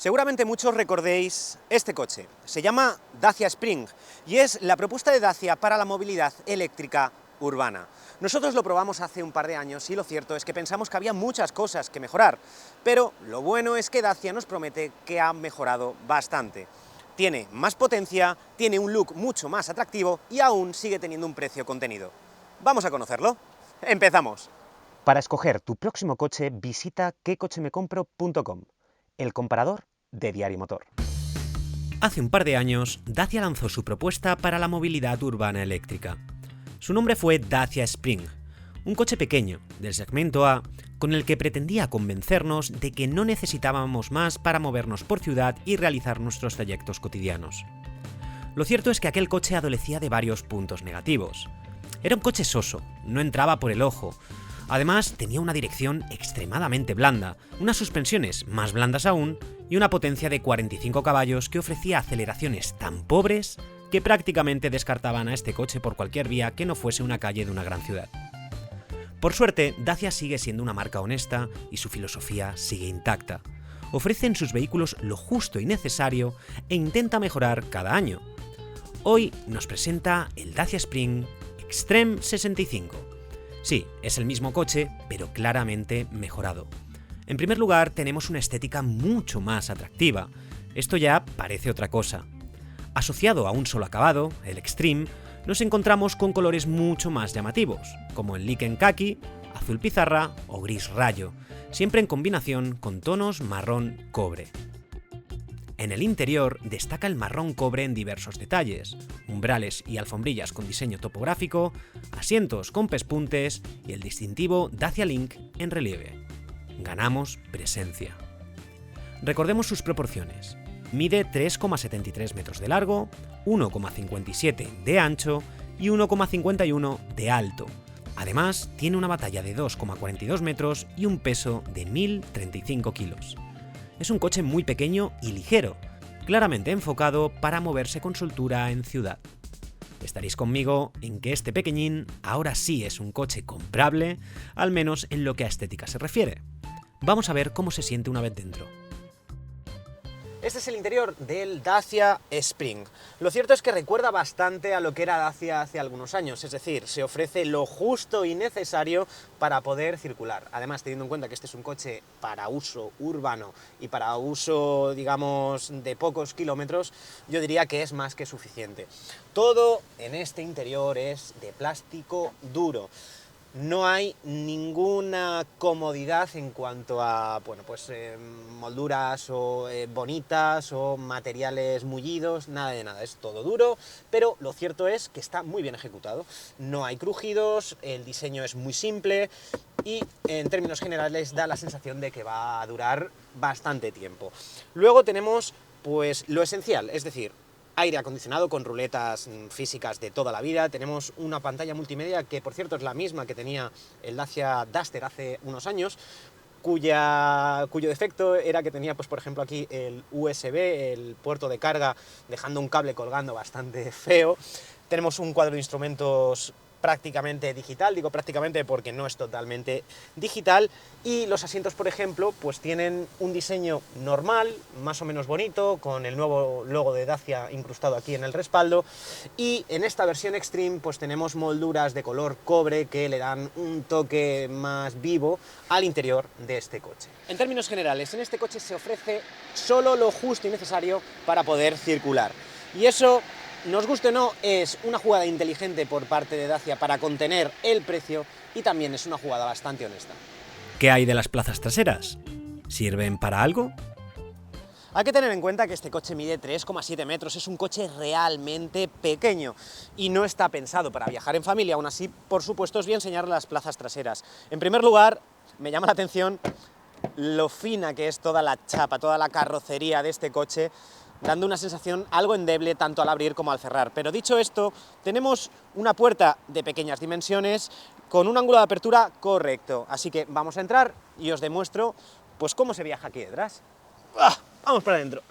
Seguramente muchos recordéis este coche. Se llama Dacia Spring y es la propuesta de Dacia para la movilidad eléctrica urbana. Nosotros lo probamos hace un par de años y lo cierto es que pensamos que había muchas cosas que mejorar, pero lo bueno es que Dacia nos promete que ha mejorado bastante. Tiene más potencia, tiene un look mucho más atractivo y aún sigue teniendo un precio contenido. ¿Vamos a conocerlo? ¡Empezamos! Para escoger tu próximo coche, visita quecochemecompro.com, el comparador de Diario Motor. Hace un par de años, Dacia lanzó su propuesta para la movilidad urbana eléctrica. Su nombre fue Dacia Spring, un coche pequeño, del segmento A, con el que pretendía convencernos de que no necesitábamos más para movernos por ciudad y realizar nuestros trayectos cotidianos. Lo cierto es que aquel coche adolecía de varios puntos negativos. Era un coche soso, no entraba por el ojo. Además, tenía una dirección extremadamente blanda, unas suspensiones más blandas aún y una potencia de 45 caballos que ofrecía aceleraciones tan pobres que prácticamente descartaban a este coche por cualquier vía que no fuese una calle de una gran ciudad. Por suerte, Dacia sigue siendo una marca honesta y su filosofía sigue intacta. Ofrece en sus vehículos lo justo y necesario e intenta mejorar cada año. Hoy nos presenta el Dacia Spring Extreme 65. Sí, es el mismo coche, pero claramente mejorado. En primer lugar, tenemos una estética mucho más atractiva. Esto ya parece otra cosa. Asociado a un solo acabado, el Extreme, nos encontramos con colores mucho más llamativos, como el Lichen Khaki, azul pizarra o gris rayo, siempre en combinación con tonos marrón cobre. En el interior destaca el marrón cobre en diversos detalles, umbrales y alfombrillas con diseño topográfico, asientos con pespuntes y el distintivo Dacia Link en relieve. Ganamos presencia. Recordemos sus proporciones. Mide 3,73 metros de largo, 1,57 de ancho y 1,51 de alto. Además, tiene una batalla de 2,42 metros y un peso de 1.035 kilos. Es un coche muy pequeño y ligero, claramente enfocado para moverse con soltura en ciudad. Estaréis conmigo en que este pequeñín ahora sí es un coche comprable, al menos en lo que a estética se refiere. Vamos a ver cómo se siente una vez dentro. Este es el interior del Dacia Spring. Lo cierto es que recuerda bastante a lo que era Dacia hace algunos años, es decir, se ofrece lo justo y necesario para poder circular. Además, teniendo en cuenta que este es un coche para uso urbano y para uso, digamos, de pocos kilómetros, yo diría que es más que suficiente. Todo en este interior es de plástico duro. No hay ninguna comodidad en cuanto a molduras o bonitas o materiales mullidos, nada de nada, es todo duro, pero lo cierto es que está muy bien ejecutado. No hay crujidos, el diseño es muy simple y en términos generales da la sensación de que va a durar bastante tiempo. Luego tenemos pues lo esencial, es decir, aire acondicionado con ruletas físicas de toda la vida, tenemos una pantalla multimedia que por cierto es la misma que tenía el Dacia Duster hace unos años, cuyo defecto era que tenía, pues por ejemplo aquí el USB, el puerto de carga, dejando un cable colgando bastante feo. Tenemos un cuadro de instrumentos prácticamente digital, digo prácticamente porque no es totalmente digital, y los asientos, por ejemplo, pues tienen un diseño normal, más o menos bonito, con el nuevo logo de Dacia incrustado aquí en el respaldo, y en esta versión Extreme pues tenemos molduras de color cobre que le dan un toque más vivo al interior de este coche. En términos generales, en este coche se ofrece solo lo justo y necesario para poder circular, y eso, nos guste o no, es una jugada inteligente por parte de Dacia para contener el precio y también es una jugada bastante honesta. ¿Qué hay de las plazas traseras? ¿Sirven para algo? Hay que tener en cuenta que este coche mide 3,7 metros, es un coche realmente pequeño y no está pensado para viajar en familia. Aún así, por supuesto, os voy a enseñar las plazas traseras. En primer lugar, me llama la atención lo fina que es toda la chapa, toda la carrocería de este coche, dando una sensación algo endeble tanto al abrir como al cerrar. Pero dicho esto, tenemos una puerta de pequeñas dimensiones con un ángulo de apertura correcto. Así que vamos a entrar y os demuestro pues cómo se viaja aquí detrás. ¡Vamos para adentro!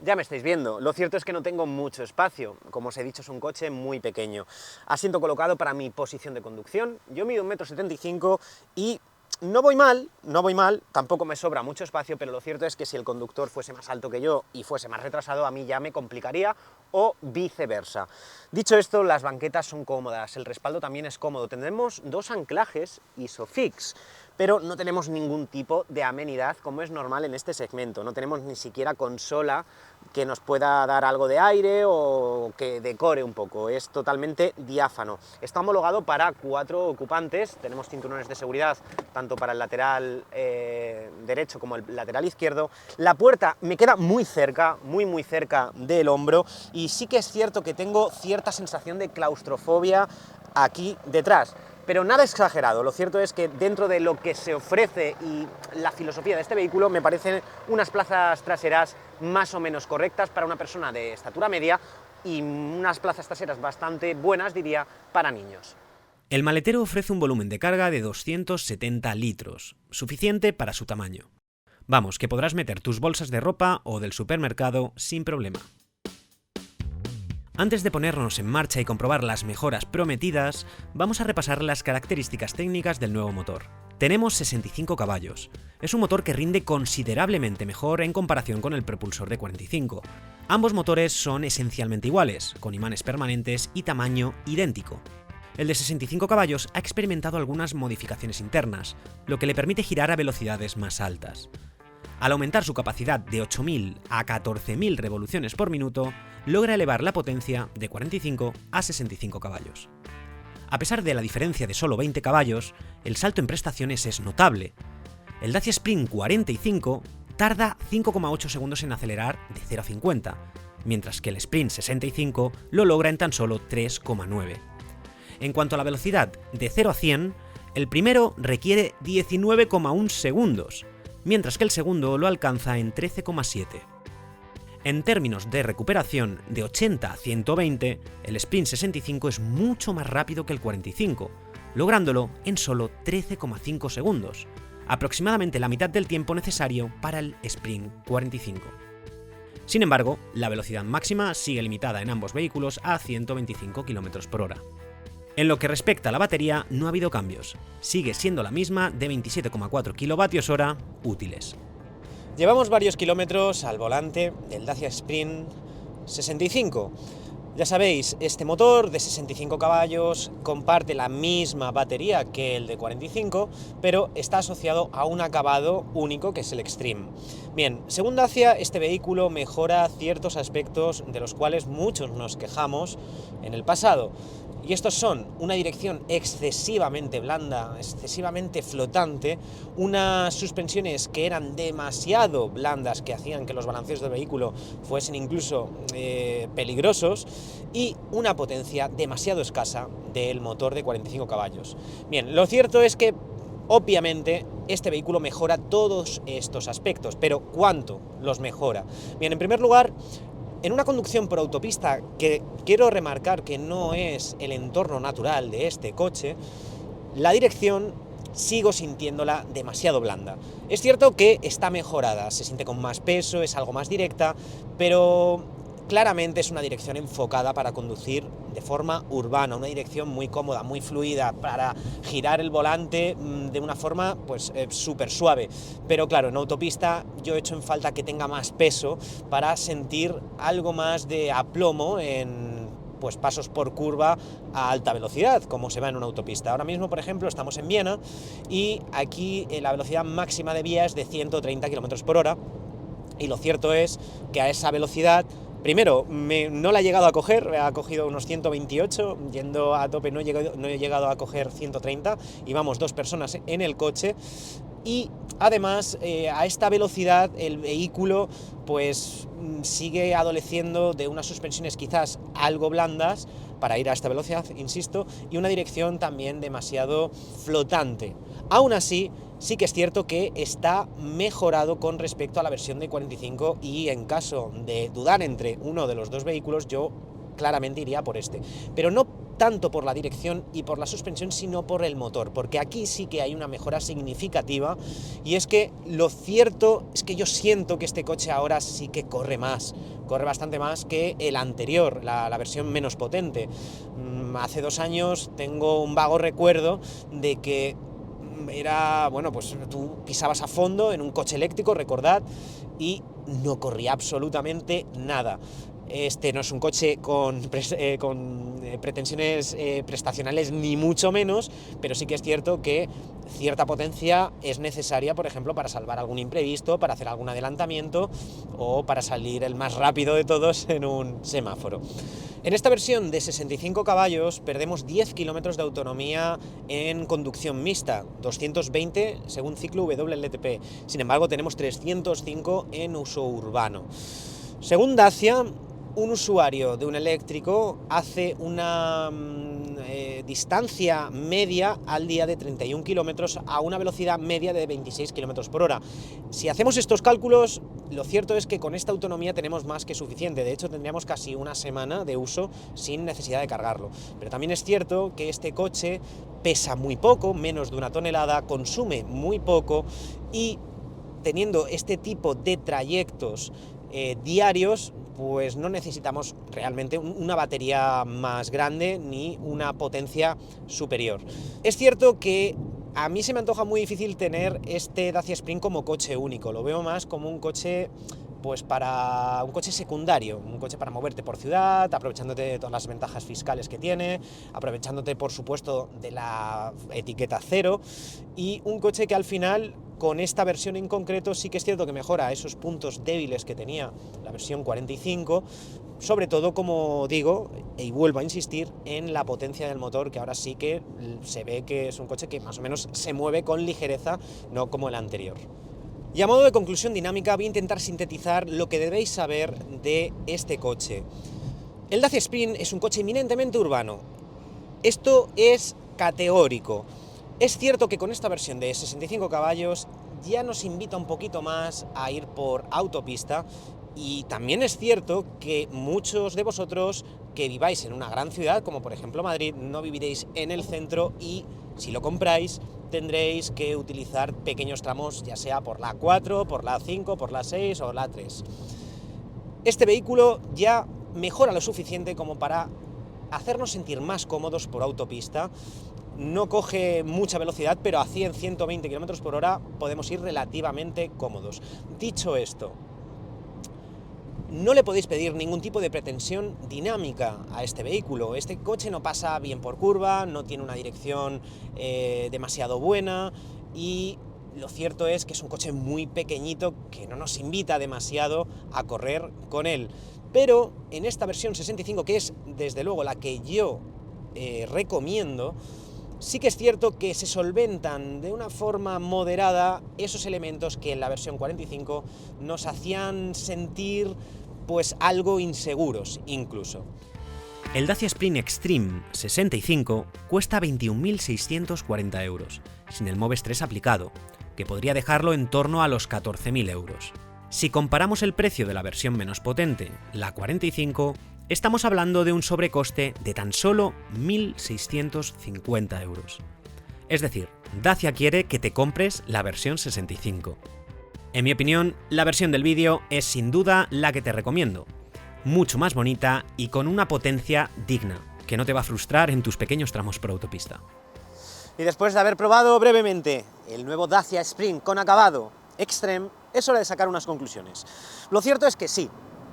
Ya me estáis viendo, lo cierto es que no tengo mucho espacio, como os he dicho es un coche muy pequeño. Asiento colocado para mi posición de conducción, yo mido 1,75 m y no voy mal, tampoco me sobra mucho espacio, pero lo cierto es que si el conductor fuese más alto que yo y fuese más retrasado, a mí ya me complicaría, o viceversa. Dicho esto, las banquetas son cómodas, el respaldo también es cómodo, tendremos dos anclajes ISOFIX, pero no tenemos ningún tipo de amenidad como es normal en este segmento, no tenemos ni siquiera consola que nos pueda dar algo de aire o que decore un poco, es totalmente diáfano. Está homologado para 4 ocupantes, tenemos cinturones de seguridad tanto para el lateral derecho como el lateral izquierdo. La puerta me queda muy cerca, muy cerca del hombro, y sí que es cierto que tengo cierta sensación de claustrofobia aquí detrás, pero nada exagerado. Lo cierto es que dentro de lo que se ofrece y la filosofía de este vehículo me parecen unas plazas traseras más o menos correctas para una persona de estatura media y unas plazas traseras bastante buenas, diría, para niños. El maletero ofrece un volumen de carga de 270 litros, suficiente para su tamaño. Vamos, que podrás meter tus bolsas de ropa o del supermercado sin problema. Antes de ponernos en marcha y comprobar las mejoras prometidas, vamos a repasar las características técnicas del nuevo motor. Tenemos 65 caballos. Es un motor que rinde considerablemente mejor en comparación con el propulsor de 45. Ambos motores son esencialmente iguales, con imanes permanentes y tamaño idéntico. El de 65 caballos ha experimentado algunas modificaciones internas, lo que le permite girar a velocidades más altas. Al aumentar su capacidad de 8.000 a 14.000 revoluciones por minuto, logra elevar la potencia de 45 a 65 caballos. A pesar de la diferencia de solo 20 caballos, el salto en prestaciones es notable. El Dacia Spring 45 tarda 5,8 segundos en acelerar de 0 a 50, mientras que el Sprint 65 lo logra en tan solo 3,9. En cuanto a la velocidad de 0 a 100, el primero requiere 19,1 segundos, mientras que el segundo lo alcanza en 13,7. En términos de recuperación de 80 a 120, el Sprint 65 es mucho más rápido que el 45, lográndolo en solo 13,5 segundos, aproximadamente la mitad del tiempo necesario para el Sprint 45. Sin embargo, la velocidad máxima sigue limitada en ambos vehículos a 125 km/h. En lo que respecta a la batería, no ha habido cambios. Sigue siendo la misma de 27,4 kWh útiles. Llevamos varios kilómetros al volante del Dacia Spring 65. Ya sabéis, este motor de 65 caballos comparte la misma batería que el de 45, pero está asociado a un acabado único que es el Extreme. Bien, según Dacia, este vehículo mejora ciertos aspectos de los cuales muchos nos quejamos en el pasado. Y estos son una dirección excesivamente blanda, excesivamente flotante, unas suspensiones que eran demasiado blandas, que hacían que los balanceos del vehículo fuesen incluso peligrosos, y una potencia demasiado escasa del motor de 45 caballos. Bien, lo cierto es que obviamente este vehículo mejora todos estos aspectos, pero ¿cuánto los mejora? Bien, en primer lugar, en una conducción por autopista, que quiero remarcar que no es el entorno natural de este coche, la dirección sigo sintiéndola demasiado blanda. Es cierto que está mejorada, se siente con más peso, es algo más directa, pero claramente es una dirección enfocada para conducir de forma urbana, una dirección muy cómoda, muy fluida, para girar el volante de una forma pues súper suave. Pero claro, en autopista yo he hecho en falta que tenga más peso para sentir algo más de aplomo en pues pasos por curva a alta velocidad, como se va en una autopista. Ahora mismo, por ejemplo, estamos en Viena y aquí la velocidad máxima de vía es de 130 km/h, y lo cierto es que a esa velocidad, primero, no la he llegado a coger, ha cogido unos 128, yendo a tope no he llegado a coger 130, y vamos 2 personas en el coche, y además a esta velocidad el vehículo pues sigue adoleciendo de unas suspensiones quizás algo blandas para ir a esta velocidad, insisto, y una dirección también demasiado flotante. Aún así, sí que es cierto que está mejorado con respecto a la versión de 45, y en caso de dudar entre uno de los dos vehículos, yo claramente iría por este. Pero no tanto por la dirección y por la suspensión, sino por el motor, porque aquí sí que hay una mejora significativa, y es que lo cierto es que yo siento que este coche ahora sí que corre bastante más que el anterior, la versión menos potente. Hace 2 años tengo un vago recuerdo de que era, bueno, pues tú pisabas a fondo en un coche eléctrico, recordad, y no corría absolutamente nada. Este no es un coche con pretensiones prestacionales ni mucho menos, pero sí que es cierto que cierta potencia es necesaria, por ejemplo, para salvar algún imprevisto, para hacer algún adelantamiento o para salir el más rápido de todos en un semáforo. En esta versión de 65 caballos perdemos 10 kilómetros de autonomía en conducción mixta, 220 según ciclo WLTP, sin embargo tenemos 305 en uso urbano. Según Dacia, un usuario de un eléctrico hace una distancia media al día de 31 kilómetros a una velocidad media de 26 kilómetros por hora. Si hacemos estos cálculos, lo cierto es que con esta autonomía tenemos más que suficiente. De hecho, tendríamos casi una semana de uso sin necesidad de cargarlo. Pero también es cierto que este coche pesa muy poco, menos de 1 tonelada, consume muy poco y teniendo este tipo de trayectos diarios, pues no necesitamos realmente una batería más grande ni una potencia superior. Es cierto que a mí se me antoja muy difícil tener este Dacia Spring como coche único, lo veo más como un coche, pues para un coche secundario, un coche para moverte por ciudad, aprovechándote de todas las ventajas fiscales que tiene, aprovechándote por supuesto de la etiqueta cero, y un coche que al final con esta versión en concreto sí que es cierto que mejora esos puntos débiles que tenía la versión 45, sobre todo, como digo, y vuelvo a insistir, en la potencia del motor, que ahora sí que se ve que es un coche que más o menos se mueve con ligereza, no como el anterior. Y a modo de conclusión dinámica voy a intentar sintetizar lo que debéis saber de este coche. El Dacia Spring es un coche eminentemente urbano. Esto es categórico. Es cierto que con esta versión de 65 caballos ya nos invita un poquito más a ir por autopista, y también es cierto que muchos de vosotros que viváis en una gran ciudad, como por ejemplo Madrid, no viviréis en el centro y si lo compráis tendréis que utilizar pequeños tramos, ya sea por la A4, por la A5, por la A6 o la A3. Este vehículo ya mejora lo suficiente como para hacernos sentir más cómodos por autopista. No coge mucha velocidad, pero a 100-120 km por hora podemos ir relativamente cómodos. Dicho esto, no le podéis pedir ningún tipo de pretensión dinámica a este vehículo. Este coche no pasa bien por curva, no tiene una dirección demasiado buena y lo cierto es que es un coche muy pequeñito que no nos invita demasiado a correr con él. Pero en esta versión 65, que es desde luego la que yo recomiendo, sí que es cierto que se solventan de una forma moderada esos elementos que en la versión 45 nos hacían sentir pues algo inseguros incluso. El Dacia Spring Extreme 65 cuesta 21.640 euros, sin el Moves 3 aplicado, que podría dejarlo en torno a los 14.000 euros. Si comparamos el precio de la versión menos potente, la 45, estamos hablando de un sobrecoste de tan solo 1.650 euros. Es decir, Dacia quiere que te compres la versión 65. En mi opinión, la versión del vídeo es sin duda la que te recomiendo. Mucho más bonita y con una potencia digna, que no te va a frustrar en tus pequeños tramos por autopista. Y después de haber probado brevemente el nuevo Dacia Spring con acabado Extreme, es hora de sacar unas conclusiones. Lo cierto es que sí,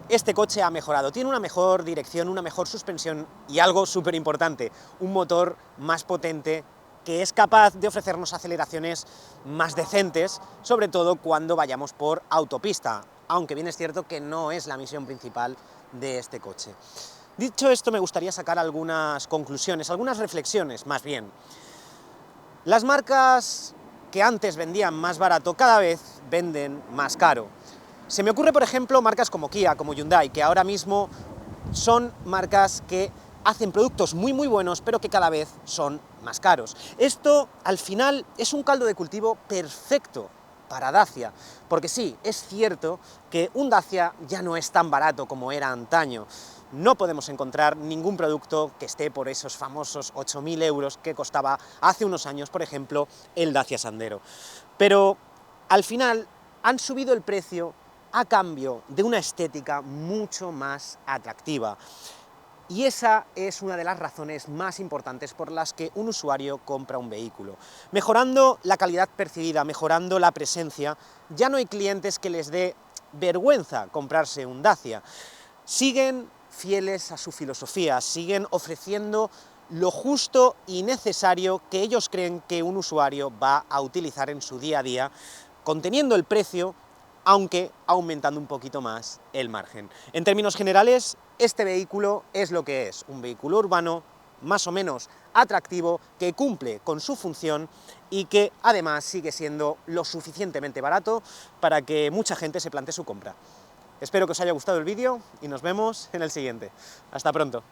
este coche ha mejorado, tiene una mejor dirección, una mejor suspensión y algo súper importante, un motor más potente que es capaz de ofrecernos aceleraciones más decentes, sobre todo cuando vayamos por autopista, aunque bien es cierto que no es la misión principal de este coche. Dicho esto, me gustaría sacar algunas conclusiones, algunas reflexiones más bien. Las marcas que antes vendían más barato cada vez venden más caro. Se me ocurre, por ejemplo, marcas como Kia, como Hyundai, que ahora mismo son marcas que hacen productos muy buenos, pero que cada vez son más caros. Esto, al final, es un caldo de cultivo perfecto para Dacia, porque sí, es cierto que un Dacia ya no es tan barato como era antaño. No podemos encontrar ningún producto que esté por esos famosos 8.000 euros que costaba hace unos años, por ejemplo, el Dacia Sandero. Pero, al final, han subido el precio a cambio de una estética mucho más atractiva. Y esa es una de las razones más importantes por las que un usuario compra un vehículo. Mejorando la calidad percibida, mejorando la presencia, ya no hay clientes que les dé vergüenza comprarse un Dacia. Siguen fieles a su filosofía, siguen ofreciendo lo justo y necesario que ellos creen que un usuario va a utilizar en su día a día, conteniendo el precio, aunque aumentando un poquito más el margen. En términos generales, este vehículo es lo que es, un vehículo urbano más o menos atractivo, que cumple con su función y que además sigue siendo lo suficientemente barato para que mucha gente se plantee su compra. Espero que os haya gustado el vídeo y nos vemos en el siguiente. Hasta pronto.